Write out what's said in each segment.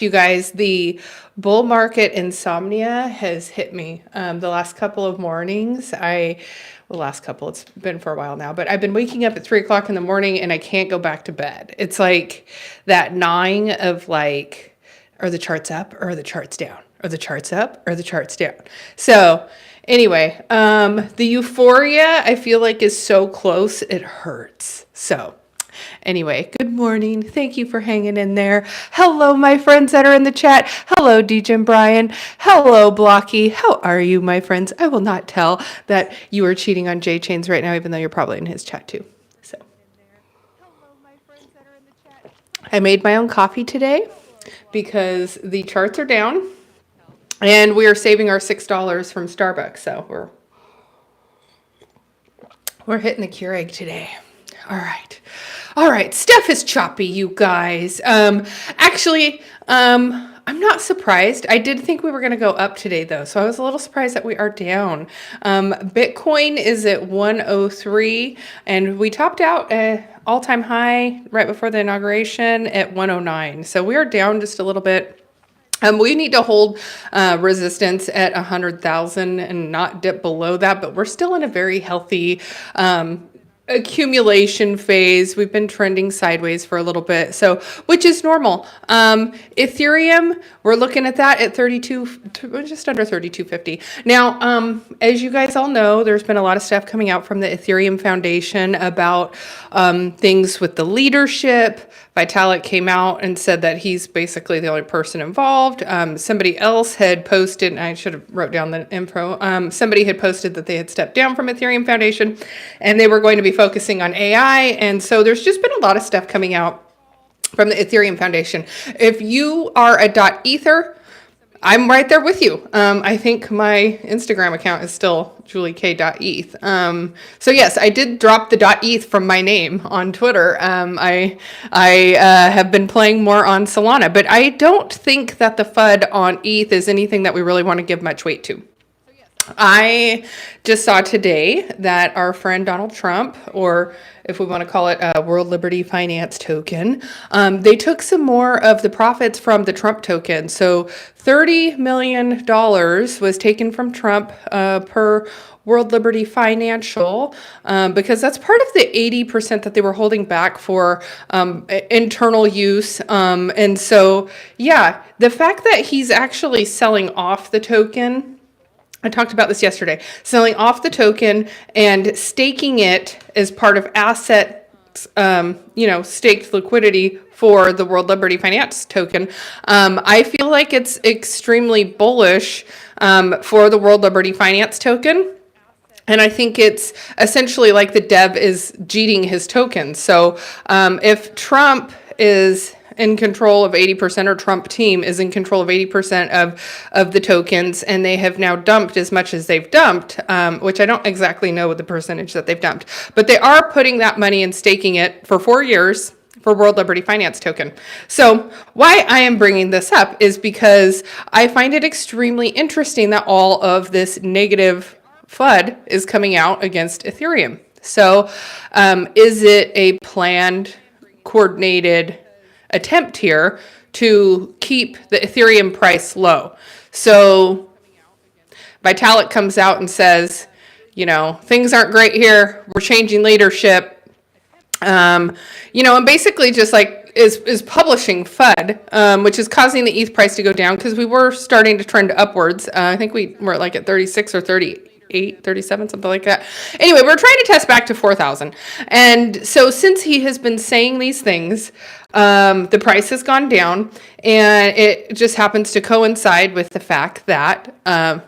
You guys, the bull market insomnia has hit me the last couple of mornings. Last couple, it's been for a while now, but I've been waking up at 3 o'clock in the morning and I can't go back to bed. It's like that gnawing of like, are the charts up or are the charts down? Are the charts up or are the charts down? So, anyway, the euphoria I feel like is so close, it hurts. So, anyway, good morning. Thank you for hanging in there. Hello, my friends that are in the chat. Hello, DJ and Brian. Hello, Blocky. How are you, my friends? I will not tell that you are cheating on J Chains right now, even though you're probably in his chat too. So, I made my own coffee today because the charts are down and we are saving our $6 from Starbucks. So we're hitting the Keurig today. All right. All right. Stuff is choppy, you guys. Actually, I'm not surprised. I did think we were going to go up today, though. So I was a little surprised that we are down. Bitcoin is at 103, and we topped out at all-time high right before the inauguration at 109. So we are down just a little bit. We need to hold resistance at 100,000 and not dip below that, but we're still in a very healthy accumulation phase. We've been trending sideways for a little bit, so which is normal. Ethereum, we're looking at that at 32, just under 3250. Now, as you guys all know, there's been a lot of stuff coming out from the Ethereum Foundation about things with the leadership. Vitalik came out and said that he's basically the only person involved. Somebody else had posted, and I should have wrote down the info. Somebody had posted that they had stepped down from Ethereum Foundation and they were going to be focusing on AI. And so there's just been a lot of stuff coming out from the Ethereum Foundation. If you are a .ether, I'm right there with you. I think my Instagram account is still juliek.eth. So yes, I did drop the .eth from my name on Twitter. I have been playing more on Solana, but I don't think that the FUD on ETH is anything that we really want to give much weight to. I just saw today that our friend Donald Trump, or if we want to call it a World Liberty Finance token, they took some more of the profits from the Trump token. So $30 million was taken from Trump per World Liberty Financial, because that's part of the 80% that they were holding back for internal use. And so, yeah, the fact that he's actually selling off the token, I talked about this yesterday, selling off the token and staking it as part of assets, staked liquidity for the World Liberty Finance token. I feel like it's extremely bullish for the World Liberty Finance token. And I think it's essentially like the dev is jeeting his token. So if Trump is in control of 80%, or Trump team is in control of 80% of the tokens, and they have now dumped as much as they've dumped, which I don't exactly know the percentage that they've dumped, but they are putting that money and staking it for 4 years for World Liberty Finance token. So why I am bringing this up is because I find it extremely interesting that all of this negative FUD is coming out against Ethereum. So is it a planned, coordinated attempt here to keep the Ethereum price low? So Vitalik comes out and says, things aren't great here. We're changing leadership. And basically just like is publishing FUD, which is causing the ETH price to go down because we were starting to trend upwards. I think we were like at 36 or 38, 37, something like that. Anyway, we're trying to test back to 4,000. And so since he has been saying these things, the price has gone down, and it just happens to coincide with the fact that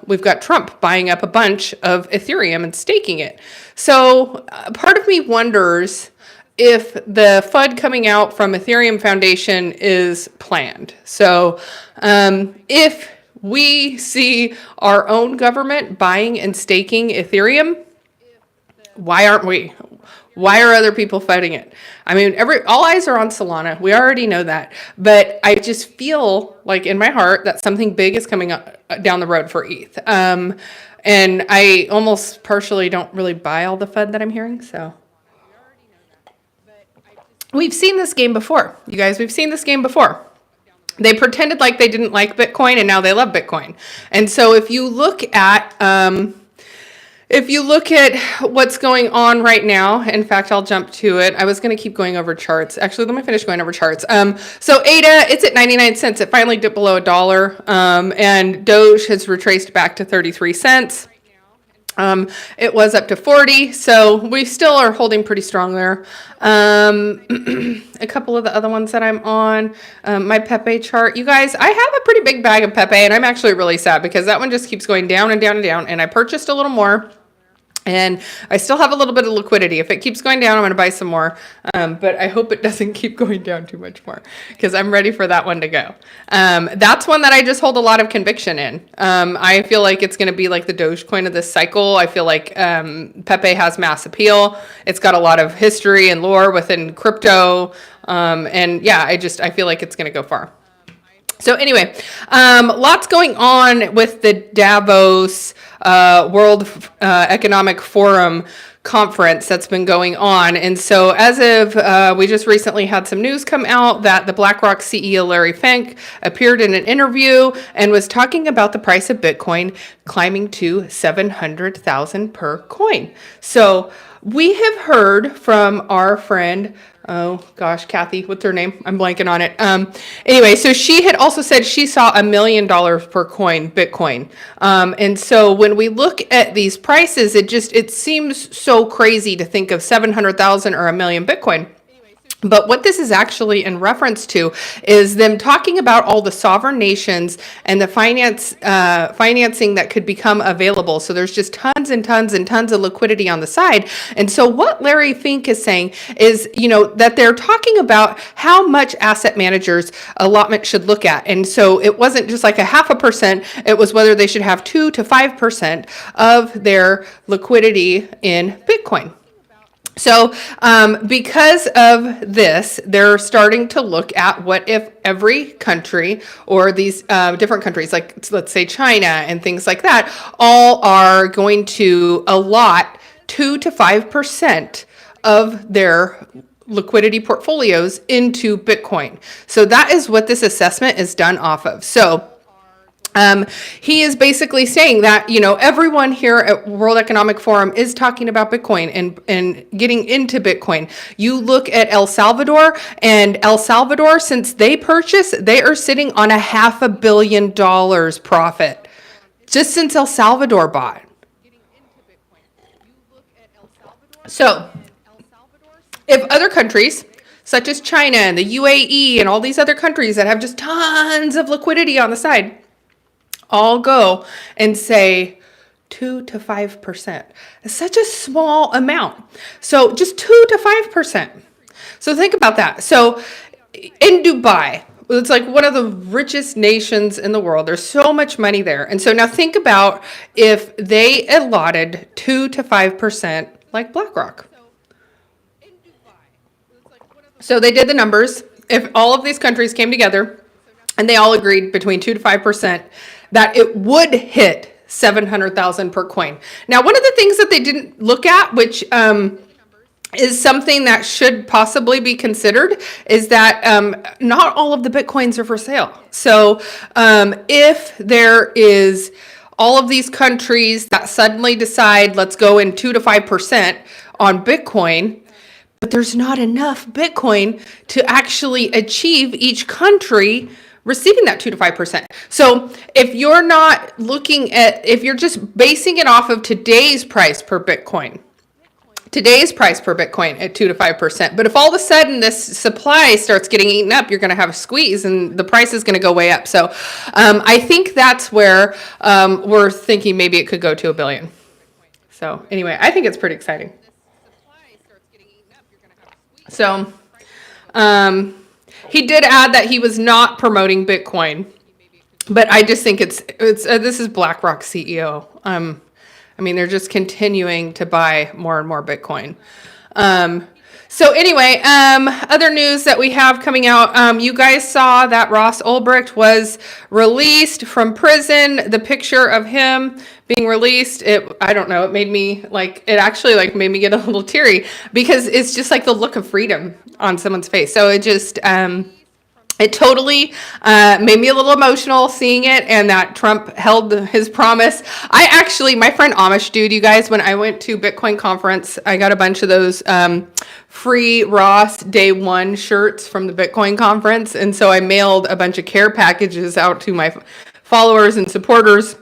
we've got Trump buying up a bunch of Ethereum and staking it. So part of me wonders if the FUD coming out from Ethereum Foundation is planned. So if we see our own government buying and staking Ethereum, why aren't we? Why are other people fighting it? I mean, all eyes are on Solana. We already know that. But I just feel like in my heart that something big is coming up down the road for ETH. And I almost partially don't really buy all the FUD that I'm hearing. So we've seen this game before, you guys. We've seen this game before. They pretended like they didn't like Bitcoin, and now they love Bitcoin. And so if you look at what's going on right now, in fact, I'll jump to it. I was going to keep going over charts. Actually, let me finish going over charts. So ADA, it's at 99 cents. It finally dipped below $1. And Doge has retraced back to 33 cents. It was up to 40, so we still are holding pretty strong there. A couple of the other ones that I'm on, my Pepe chart. You guys, I have a pretty big bag of Pepe, and I'm actually really sad because that one just keeps going down and down and down, and I purchased a little more. And I still have a little bit of liquidity. If it keeps going down, I'm going to buy some more. But I hope it doesn't keep going down too much more because I'm ready for that one to go. That's one that I just hold a lot of conviction in. I feel like it's going to be like the Dogecoin of this cycle. I feel like Pepe has mass appeal. It's got a lot of history and lore within crypto. And yeah, I feel like it's going to go far. So anyway, lots going on with the Davos World Economic Forum conference that's been going on. And so as of, we just recently had some news come out that the BlackRock CEO Larry Fink appeared in an interview and was talking about the price of Bitcoin climbing to 700,000 per coin. So we have heard from our friend, oh gosh, Kathy, what's her name? I'm blanking on it. Anyway, so she had also said she saw $1 million per coin, Bitcoin. And so when we look at these prices, it seems so crazy to think of 700,000 or $1 million Bitcoin. But what this is actually in reference to is them talking about all the sovereign nations and the financing that could become available. So there's just tons and tons and tons of liquidity on the side. And so what Larry Fink is saying is, that they're talking about how much asset managers allotment should look at. And so it wasn't just like a 0.5%, it was whether they should have 2 to 5% of their liquidity in Bitcoin. So because of this, they're starting to look at what if every country or these different countries, like let's say China and things like that, all are going to allot 2 to 5% of their liquidity portfolios into Bitcoin. So that is what this assessment is done off of. So he is basically saying that, everyone here at World Economic Forum is talking about Bitcoin and getting into Bitcoin. You look at El Salvador, and El Salvador, since they purchased, they are sitting on a $500 million profit just since El Salvador bought. So if other countries such as China and the UAE and all these other countries that have just tons of liquidity on the side, all go and say 2 to 5%. It's such a small amount. So just 2 to 5%. So think about that. So in Dubai, it's like one of the richest nations in the world. There's so much money there. And so now think about if they allotted 2 to 5% like BlackRock. So they did the numbers. If all of these countries came together and they all agreed between 2 to 5%, that it would hit 700,000 per coin. Now, one of the things that they didn't look at, which is something that should possibly be considered, is that not all of the Bitcoins are for sale. So if there is all of these countries that suddenly decide, let's go in 2 to 5% on Bitcoin, but there's not enough Bitcoin to actually achieve each country receiving that 2 to 5%. So if you're not looking at, if you're just basing it off of today's price per Bitcoin at 2 to 5%. But if all of a sudden this supply starts getting eaten up, you're going to have a squeeze and the price is going to go way up. So I think that's where we're thinking maybe it could go to $1 billion. So anyway, I think it's pretty exciting. So he did add that he was not promoting Bitcoin, but I just think it's this is BlackRock CEO. I mean, they're just continuing to buy more and more Bitcoin. So anyway, other news that we have coming out, you guys saw that Ross Ulbricht was released from prison. The picture of him being released, I don't know, it made me made me get a little teary because it's just like the look of freedom on someone's face. So it It totally made me a little emotional seeing it, and that Trump held his promise. My friend Amish Dude, you guys, when I went to Bitcoin conference, I got a bunch of those free Ross Day One shirts from the Bitcoin conference, and so I mailed a bunch of care packages out to my followers and supporters.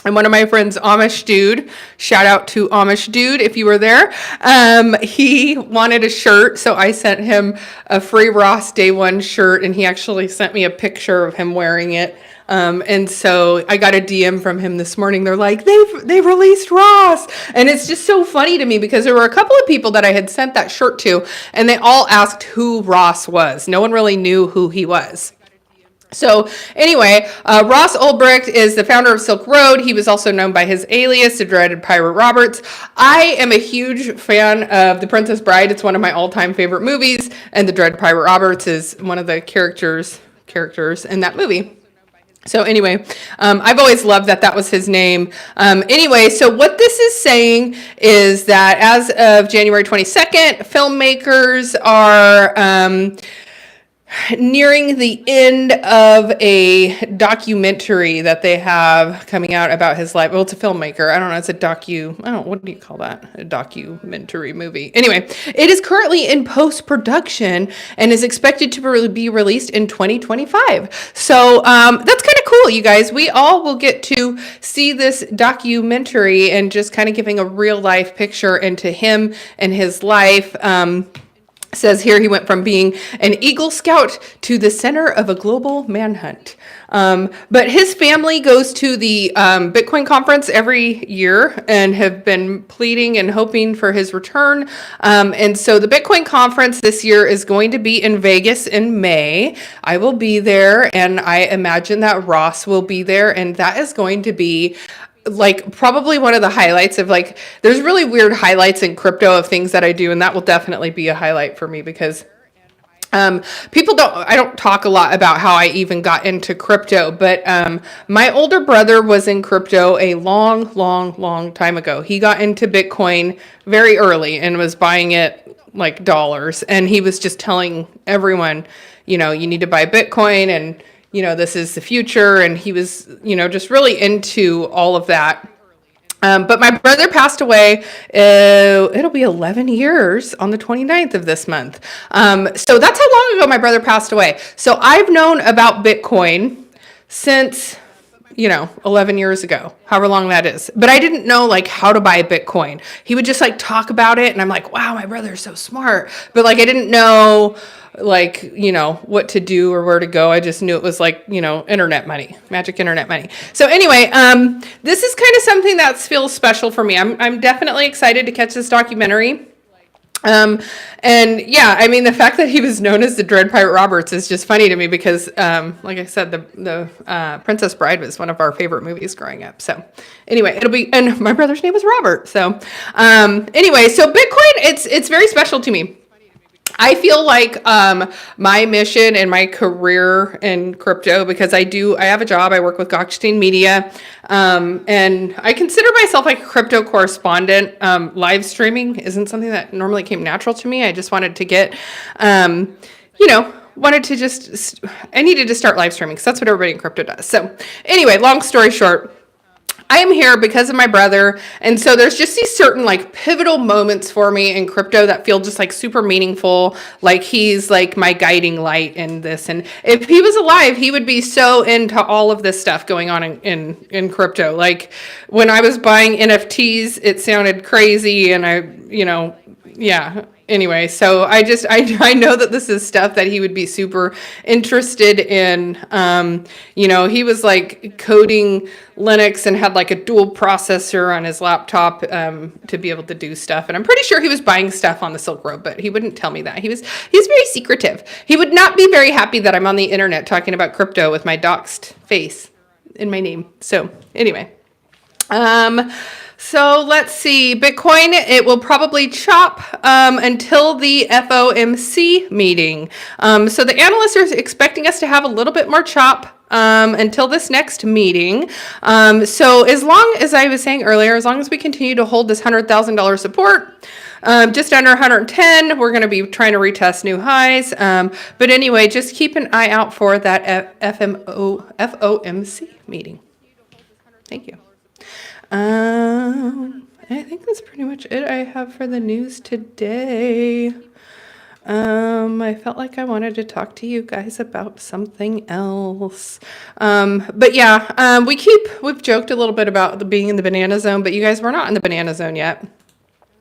And one of my friends, Amish Dude, shout out to Amish Dude if you were there, he wanted a shirt, so I sent him a free Ross Day One shirt, and he actually sent me a picture of him wearing it. And so I got a DM from him this morning. They're like, they've released Ross. And it's just so funny to me because there were a couple of people that I had sent that shirt to, and they all asked who Ross was. No one really knew who he was. So anyway, Ross Ulbricht is the founder of Silk Road. He was also known by his alias, the Dreaded Pirate Roberts. I am a huge fan of The Princess Bride. It's one of my all-time favorite movies, and the Dreaded Pirate Roberts is one of the characters in that movie. So anyway, I've always loved that was his name. Anyway, so what this is saying is that as of January 22nd, filmmakers are nearing the end of a documentary that they have coming out about his life. Well, it's a filmmaker. I don't know. It's what do you call that? A documentary movie. Anyway, it is currently in post-production and is expected to be released in 2025. So that's kind of cool, you guys. We all will get to see this documentary and just kind of giving a real life picture into him and his life. Says here he went from being an Eagle Scout to the center of a global manhunt. But his family goes to the Bitcoin conference every year and have been pleading and hoping for his return. And so the Bitcoin conference this year is going to be in Vegas in May. I will be there, and I imagine that Ross will be there, and that is going to be like probably one of the highlights of there's really weird highlights in crypto of things that I do, and that will definitely be a highlight for me because I don't talk a lot about how I even got into crypto, but my older brother was in crypto a long time ago. He got into Bitcoin very early and was buying it like dollars, and he was just telling everyone, you need to buy Bitcoin, and this is the future. And he was, just really into all of that. But my brother passed away. It'll be 11 years on the 29th of this month. So that's how long ago my brother passed away. So I've known about Bitcoin since, 11 years ago, however long that is. But I didn't know how to buy a Bitcoin. He would just talk about it. And I'm like, wow, my brother's so smart. But I didn't know what to do or where to go. I just knew it was internet money, magic internet money. So anyway, this is kind of something that feels special for me. I'm definitely excited to catch this documentary. And yeah, I mean, the fact that he was known as the Dread Pirate Roberts is just funny to me because, like I said, the Princess Bride was one of our favorite movies growing up. So anyway, and my brother's name was Robert. So, anyway, so Bitcoin, it's very special to me. I feel like my mission and my career in crypto, because I have a job, I work with Gokhshtein Media, and I consider myself like a crypto correspondent. Live streaming isn't something that normally came natural to me. I just wanted to get, I needed to start live streaming because that's what everybody in crypto does. So anyway, long story short, I am here because of my brother. And so there's just these certain pivotal moments for me in crypto that feel just super meaningful. He's my guiding light in this. And if he was alive, he would be so into all of this stuff going on in crypto. When I was buying NFTs, it sounded crazy. And yeah. Anyway, so I know that this is stuff that he would be super interested in. He was coding Linux and had a dual processor on his laptop to be able to do stuff. And I'm pretty sure he was buying stuff on the Silk Road, but he wouldn't tell me that. He's very secretive. He would not be very happy that I'm on the internet talking about crypto with my doxed face in my name. So anyway. So let's see, Bitcoin, it will probably chop until the FOMC meeting. So the analysts are expecting us to have a little bit more chop until this next meeting. So as long as I was saying earlier, as long as we continue to hold this $100,000 support, just under 110. We're going to be trying to retest new highs. But anyway, just keep an eye out for that FOMC meeting. Thank you. I think that's pretty much it I have for the news today. I felt like I wanted to talk to you guys about something else. But yeah, we've joked a little bit about being in the banana zone, but you guys, we're not in the banana zone yet.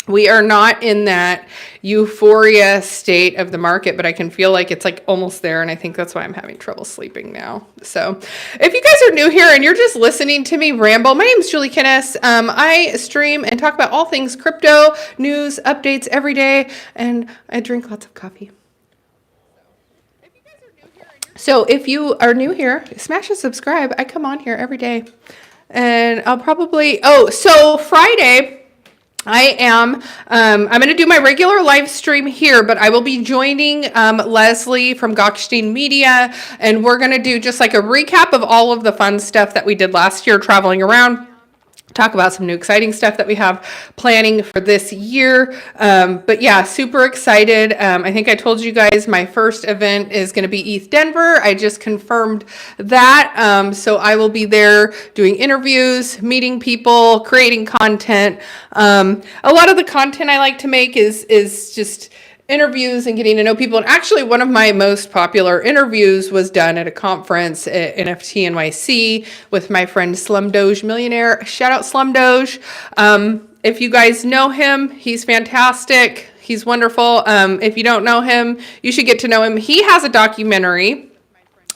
We are not in that euphoria state of the market, but I can feel like it's like almost there. And I think that's why I'm having trouble sleeping now. So if you guys are new here and you're just listening to me ramble, my name is Julie Kinnes. I stream and talk about all things crypto, news, updates every day, and I drink lots of coffee. So if you are new here, smash a subscribe. I come on here every day. And I'll probably, so Friday, I'm going to do my regular live stream here, but I will be joining Leslie from Gokhshtein Media, and we're going to do just like a recap of all of the fun stuff that we did last year traveling around. Talk about some new exciting stuff that we have planning for this year. But yeah, super excited. I think I told you guys my first event is going to be ETH Denver. I just confirmed that. So I will be there doing interviews, meeting people, creating content. A lot of the content I like to make is just interviews and getting to know people. And actually, one of my most popular interviews was done at a conference at NFT NYC with my friend Slum Doge Millionaire. Shout out Slum Doge. If you guys know him, he's fantastic. He's wonderful. If you don't know him, you should get to know him. He has a documentary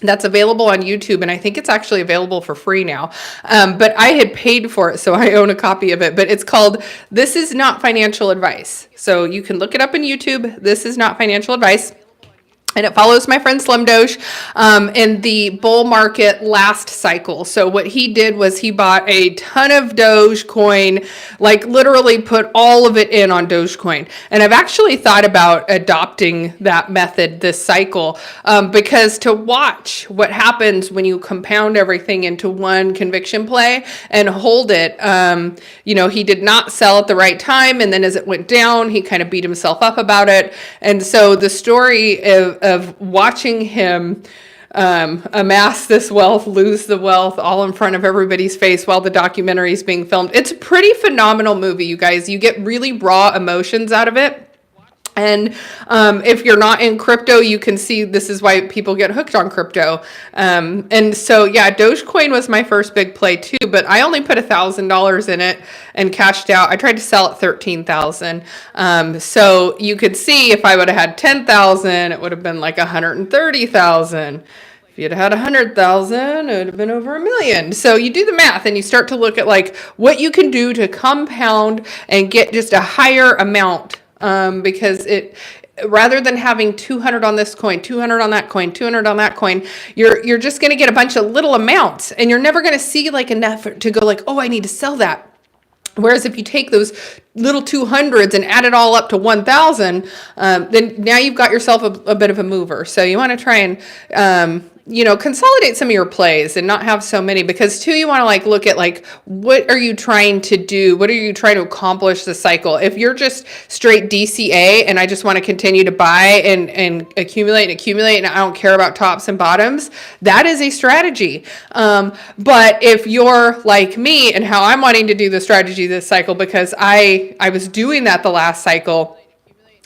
that's available on YouTube, and I think it's actually available for free now. But I had paid for it, so I own a copy of it. But it's called This Is Not Financial Advice. So you can look it up on YouTube. This is not financial advice. And it follows my friend Slum Doge in the bull market last cycle. So what he did was he bought a ton of Dogecoin, like literally put all of it in on Dogecoin. And I've actually thought about adopting that method this cycle because to watch what happens when you compound everything into one conviction play and hold it, he did not sell at the right time. And then as it went down, he kind of beat himself up about it. And so the story of watching him amass this wealth, lose the wealth all in front of everybody's face while the documentary is being filmed. It's a pretty phenomenal movie, you guys. You get really raw emotions out of it. And if you're not in crypto, you can see this is why people get hooked on crypto. And so, yeah, Dogecoin was my first big play too, but I only put $1,000 in it and cashed out. I tried to sell at 13,000. So you could see if I would have had 10,000, it would have been like 130,000. If you'd had 100,000, it would have been over $1 million. So you do the math and you start to look at like what you can do to compound and get just a higher amount. Because rather than having 200 on this coin, 200 on that coin, 200 on that coin, you're just going to get a bunch of little amounts and you're never going to see like enough to go like, oh, I need to sell that. Whereas if you take those little 200s and add it all up to 1,000, then now you've got yourself a bit of a mover. So you want to try and, consolidate some of your plays and not have so many, because too, you want to like look at like, what are you trying to do? What are you trying to accomplish this cycle? If you're just straight DCA and I just want to continue to buy and accumulate and I don't care about tops and bottoms, that is a strategy. But if you're like me and how I'm wanting to do the strategy this cycle, because I was doing that the last cycle,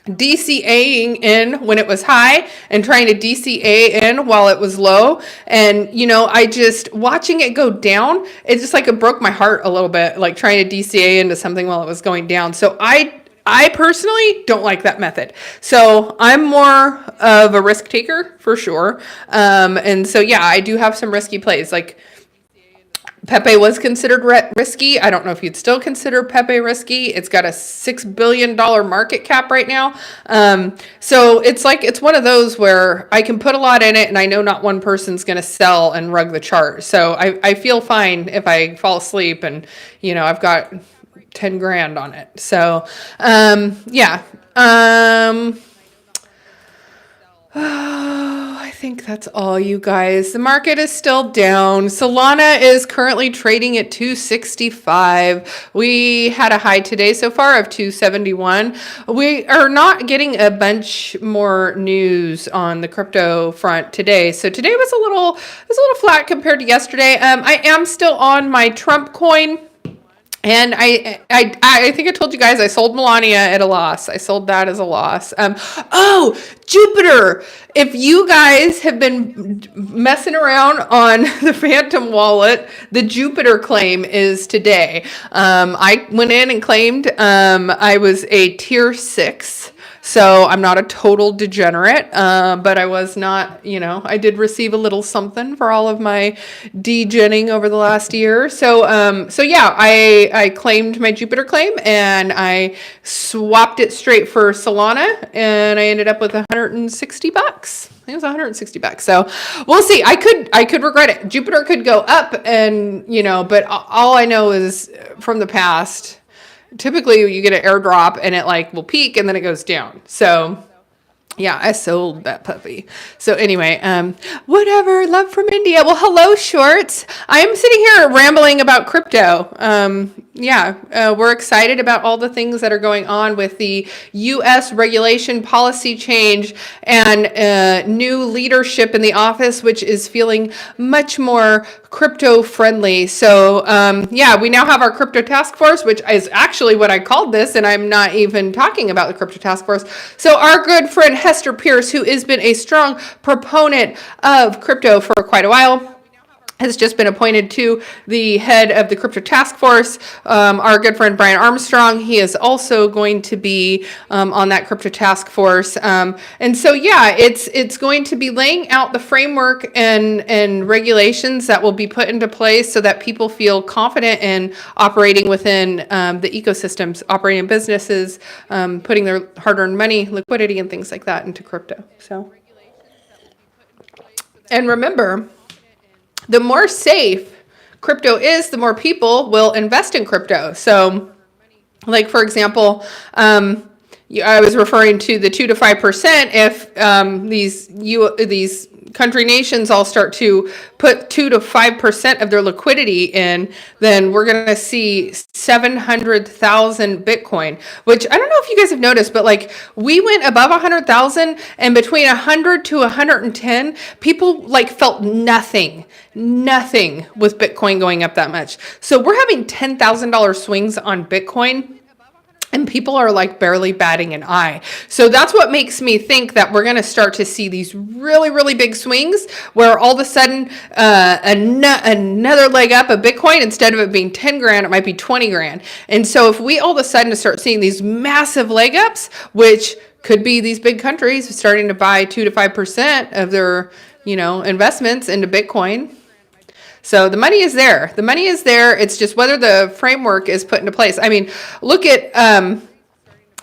DCAing in when it was high and trying to DCA in while it was low. And, I just watching it go down, it's just like it broke my heart a little bit, like trying to DCA into something while it was going down. So I personally don't like that method. So I'm more of a risk taker for sure. And so, yeah, I do have some risky plays. Like Pepe was considered risky. I don't know if you'd still consider Pepe risky. It's got a $6 billion market cap right now. So it's one of those where I can put a lot in it and I know not one person's going to sell and rug the chart. So I feel fine if I fall asleep and, I've got 10 grand on it. So, yeah. I think that's all, you guys. The market is still down. Solana is currently trading at 265. We had a high today so far of 271. We are not getting a bunch more news on the crypto front today. So today was a little flat compared to yesterday. I am still on my Trump coin. And I think I told you guys I sold Melania at a loss. I sold that as a loss. Oh, Jupiter. If you guys have been messing around on the Phantom wallet, the Jupiter claim is today. I went in and claimed I was a tier 6. So I'm not a total degenerate, but I was not, I did receive a little something for all of my degenning over the last year. So yeah, I claimed my Jupiter claim and I swapped it straight for Solana and I ended up with $160. I think it was $160. So we'll see. I could regret it. Jupiter could go up and, but all I know is from the past, typically you get an airdrop and it will peak and then it goes down. So yeah, I sold that puppy. So anyway, whatever, love from India. Well, hello, Shorts. I am sitting here rambling about crypto. We're excited about all the things that are going on with the U.S. regulation policy change and new leadership in the office, which is feeling much more crypto friendly. So we now have our crypto task force, which is actually what I called this, and I'm not even talking about the crypto task force. So our good friend Hester Pierce, who has been a strong proponent of crypto for quite a while, has just been appointed to the head of the crypto task force. Our good friend Brian Armstrong, he is also going to be on that crypto task force. And so, yeah, it's going to be laying out the framework and regulations that will be put into place so that people feel confident in operating within the ecosystems, operating businesses, putting their hard-earned money, liquidity, and things like that into crypto. So, and remember, the more safe crypto is, the more people will invest in crypto. So, for example, I was referring to the 2 to 5%. If these country nations all start to put 2 to 5% of their liquidity in, then we're going to see 700,000 Bitcoin, which I don't know if you guys have noticed, but we went above 100,000, and between 100 to 110, people felt nothing with Bitcoin going up that much. So we're having $10,000 swings on Bitcoin. And people are barely batting an eye. So that's what makes me think that we're going to start to see these really, really big swings where all of a sudden another leg up of Bitcoin, instead of it being 10 grand, it might be 20 grand. And so if we all of a sudden start seeing these massive leg ups, which could be these big countries starting to buy 2 to 5% of their, investments into Bitcoin. So the money is there. The money is there. It's just whether the framework is put into place. I mean, look at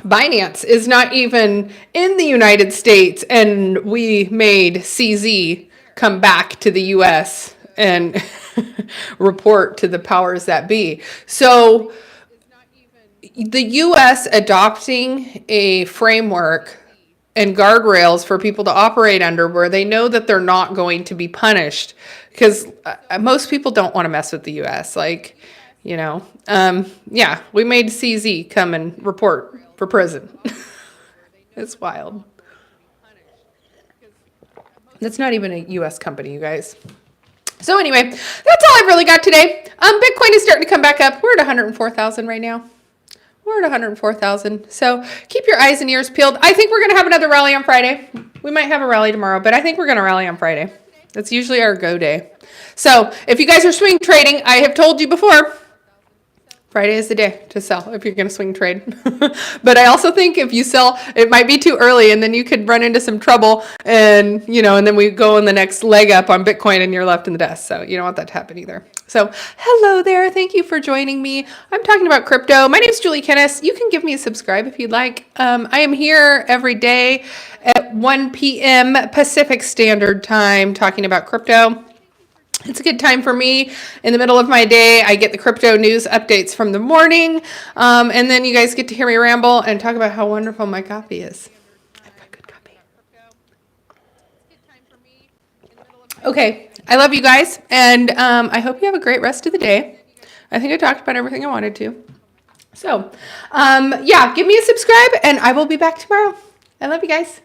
Binance is not even in the United States, and we made CZ come back to the U.S. and report to the powers that be. So the U.S. adopting a framework and guardrails for people to operate under where they know that they're not going to be punished, because most people don't want to mess with the U.S. We made CZ come and report for prison. It's wild. That's not even a U.S. company, you guys. So anyway, that's all I've really got today. Bitcoin is starting to come back up. We're at 104,000 right now. We're at 104,000. So keep your eyes and ears peeled. I think we're going to have another rally on Friday. We might have a rally tomorrow, but I think we're going to rally on Friday. That's usually our go day. So if you guys are swing trading, I have told you before, Friday is the day to sell if you're going to swing trade. But I also think if you sell, it might be too early, and then you could run into some trouble, and and then we go on the next leg up on Bitcoin and you're left in the dust. So you don't want that to happen either. So hello there. Thank you for joining me. I'm talking about crypto. My name is Julie Kennis. You can give me a subscribe if you'd like. I am here every day at 1 p.m. Pacific Standard Time talking about crypto. It's a good time for me. In the middle of my day, I get the crypto news updates from the morning. And then you guys get to hear me ramble and talk about how wonderful my coffee is. I've got good coffee. Okay, I love you guys, and I hope you have a great rest of the day. I think I talked about everything I wanted to. So, yeah, give me a subscribe, and I will be back tomorrow. I love you guys.